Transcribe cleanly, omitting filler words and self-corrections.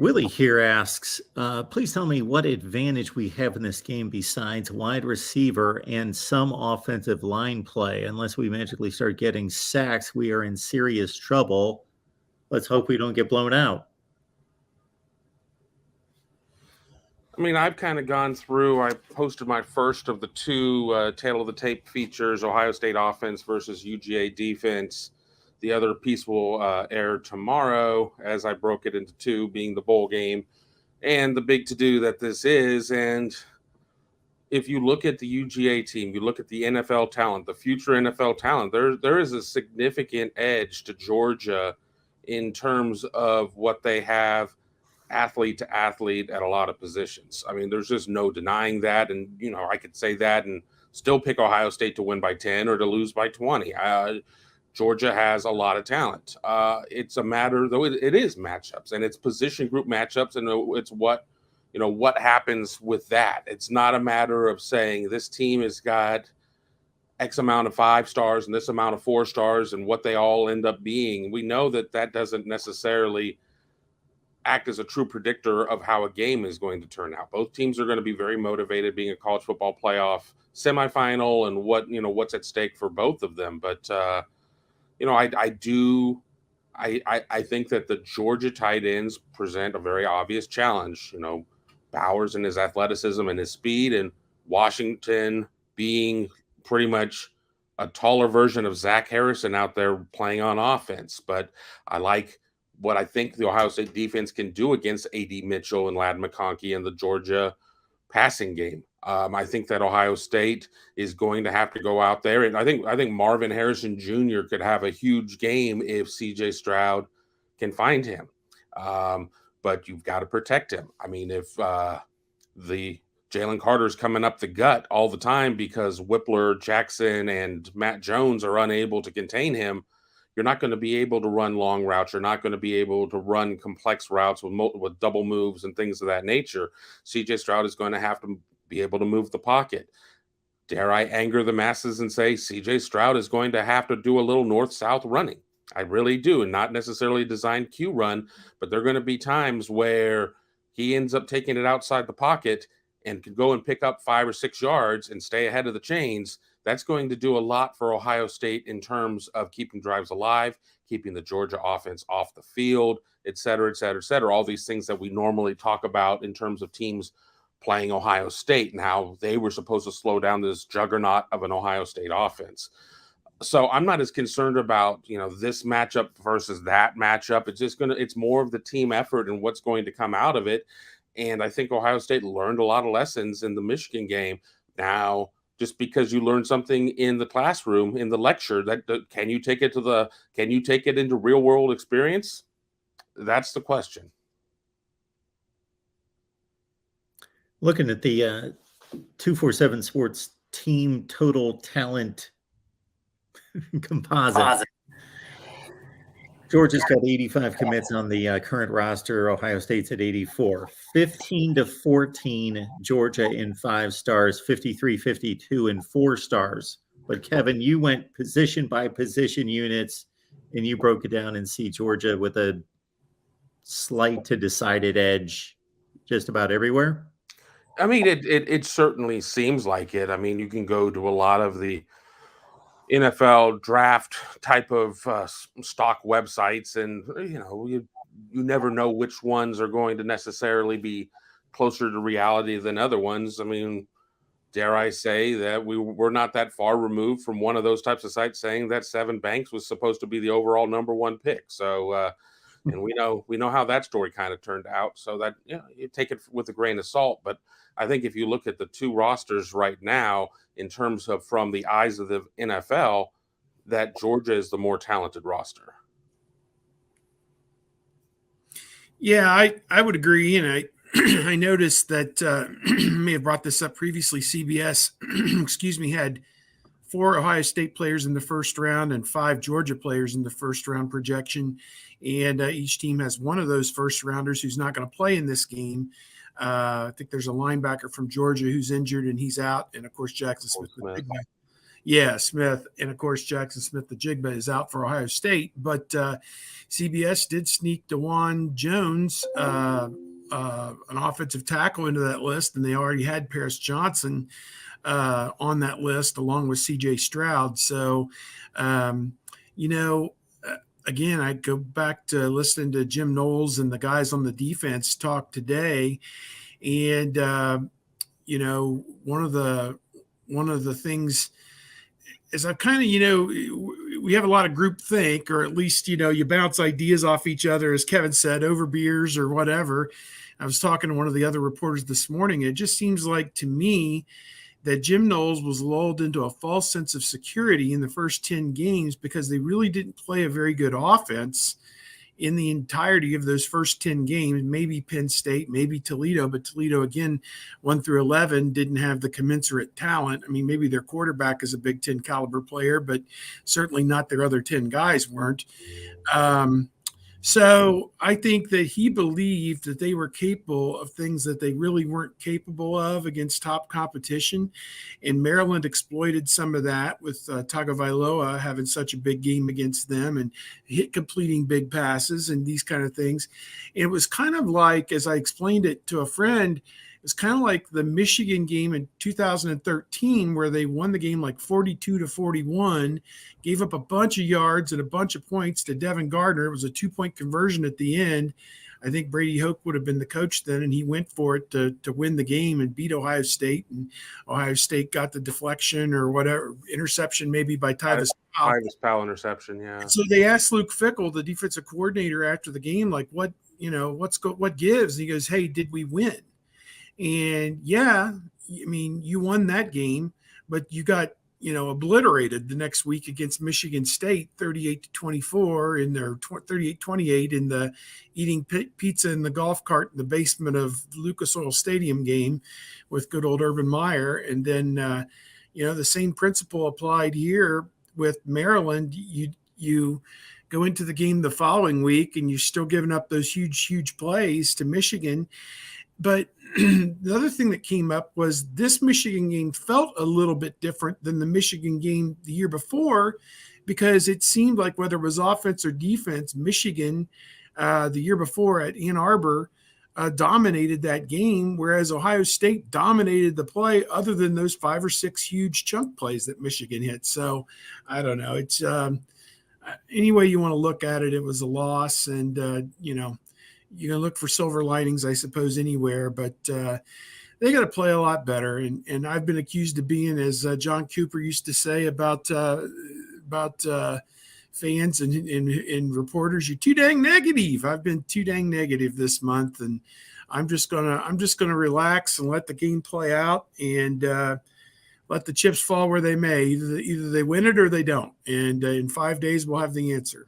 Willie here asks, please tell me what advantage we have in this game besides wide receiver and some offensive line play. Unless we magically start getting sacks, we are in serious trouble. Let's hope we don't get blown out. I mean, I've kind of gone through. I posted my first of the two tail of the tape features: Ohio State offense versus UGA defense. The other piece will air tomorrow, as I broke it into two, being the bowl game and the big to-do that this is. And if you look at the UGA team, you look at the NFL talent, the future NFL talent, there is a significant edge to Georgia in terms of what they have athlete to athlete at a lot of positions. I mean, there's just no denying that. And, I could say that and still pick Ohio State to win by 10 or to lose by 20. Georgia has a lot of talent. It's a matter, though, it is matchups, and it's position group matchups, and it's what happens with that. It's not a matter of saying this team has got X amount of 5 stars and this amount of 4 stars and what they all end up being. We know that doesn't necessarily act as a true predictor of how a game is going to turn out. Both teams are going to be very motivated, being a college football playoff semifinal, and what's at stake for both of them. But I think that the Georgia tight ends present a very obvious challenge. Bowers and his athleticism and his speed, and Washington being pretty much a taller version of Zach Harrison out there playing on offense. But I like what I think the Ohio State defense can do against A.D. Mitchell and Ladd McConkey and the Georgia passing game. I think that Ohio State is going to have to go out there, and I think Marvin Harrison Jr. could have a huge game if C.J. Stroud can find him. But you've got to protect him. I mean, if the Jalen Carter's coming up the gut all the time because Whippler, Jackson, and Matt Jones are unable to contain him, you're not going to be able to run long routes. You're not going to be able to run complex routes with double moves and things of that nature. C.J. Stroud is going to have to be able to move the pocket. Dare I anger the masses and say C.J. Stroud is going to have to do a little north-south running? I really do, and not necessarily a designed Q run, but there are going to be times where he ends up taking it outside the pocket and can go and pick up 5 or 6 yards and stay ahead of the chains. That's going to do a lot for Ohio State in terms of keeping drives alive, keeping the Georgia offense off the field, et cetera, et cetera, et cetera. All these things that we normally talk about in terms of teams playing Ohio State and how they were supposed to slow down this juggernaut of an Ohio State offense. So I'm not as concerned about, this matchup versus that matchup. It's more of the team effort and what's going to come out of it. And I think Ohio State learned a lot of lessons in the Michigan game. Now, just because you learn something in the classroom, in the lecture, can you take it into real world experience? That's the question. Looking at the 247 Sports team total talent composite. Georgia's got 85 commits on the current roster. Ohio State's at 84. 15-14, Georgia in 5 stars. 53-52 in 4 stars. But Kevin, you went position by position units, and you broke it down and see Georgia with a slight to decided edge just about everywhere. I mean, it certainly seems like it. I mean, you can go to a lot of the NFL draft type of stock websites, and you never know which ones are going to necessarily be closer to reality than other ones. I mean, dare I say that we're not that far removed from one of those types of sites saying that Sevyn Banks was supposed to be the overall number 1 pick. So, and we know how that story kind of turned out. So that you take it with a grain of salt. But I think if you look at the 2 rosters right now, in terms of from the eyes of the NFL, that Georgia is the more talented roster. Yeah, I would agree. And I noticed that may have brought this up previously. CBS, had 4 Ohio State players in the first round and 5 Georgia players in the first round projection. And each team has one of those first rounders who's not going to play in this game. I think there's a linebacker from Georgia who's injured and he's out. And of course, Jackson Smith, the big guy. Yeah, Smith, and of course Jackson Smith, the Jigba, is out for Ohio State. But CBS did sneak DeJuan Jones, an offensive tackle, into that list, and they already had Paris Johnson on that list along with C.J. Stroud. So, you know, again, I go back to listening to Jim Knowles and the guys on the defense talk today, and you know, one of the things is I've kind of, you know, we have a lot of group think, or at least, you know, you bounce ideas off each other, as Kevin said, over beers or whatever. I was talking to one of the other reporters this morning. It just seems like to me that Jim Knowles was lulled into a false sense of security in the first 10 games because they really didn't play a very good offense in the entirety of those first 10 games. Maybe Penn State, maybe Toledo, but Toledo, again, 1 through 11, didn't have the commensurate talent. I mean, maybe their quarterback is a Big Ten caliber player, but certainly not their other 10 guys weren't. So I think that he believed that they were capable of things that they really weren't capable of against top competition. And Maryland exploited some of that with Tagovailoa having such a big game against them and completing big passes and these kind of things. And it was kind of like, as I explained it to a friend, it's kind of like the Michigan game in 2013, where they won the game like 42-41, gave up a bunch of yards and a bunch of points to Devin Gardner. It was a 2-point conversion at the end. I think Brady Hoke would have been the coach then, and he went for it to win the game and beat Ohio State. And Ohio State got the deflection or whatever, interception maybe by Tyvis Powell. Tyvis Powell interception, yeah. So they asked Luke Fickell, the defensive coordinator, after the game, like, what gives? And he goes, hey, did we win? And yeah, I mean, you won that game, but you got, you know, obliterated the next week against Michigan State, 38-24 in their 38-28 in the eating pizza in the golf cart in the basement of Lucas Oil Stadium game with good old Urban Meyer. And then, you know, the same principle applied here with Maryland. You go into the game the following week and you're still giving up those huge plays to Michigan. But the other thing that came up was this Michigan game felt a little bit different than the Michigan game the year before, because it seemed like whether it was offense or defense, Michigan the year before at Ann Arbor dominated that game, whereas Ohio State dominated the play other than those 5 or 6 huge chunk plays that Michigan hit. So I don't know. It's any way you want to look at it, it was a loss. And, you know, you're going to look for silver linings, I suppose, anywhere, but they got to play a lot better. And I've been accused of being, as John Cooper used to say about fans and reporters, you're too dang negative. I've been too dang negative this month, and I'm just gonna relax and let the game play out and let the chips fall where they may. Either they win it or they don't. And in 5 days, we'll have the answer.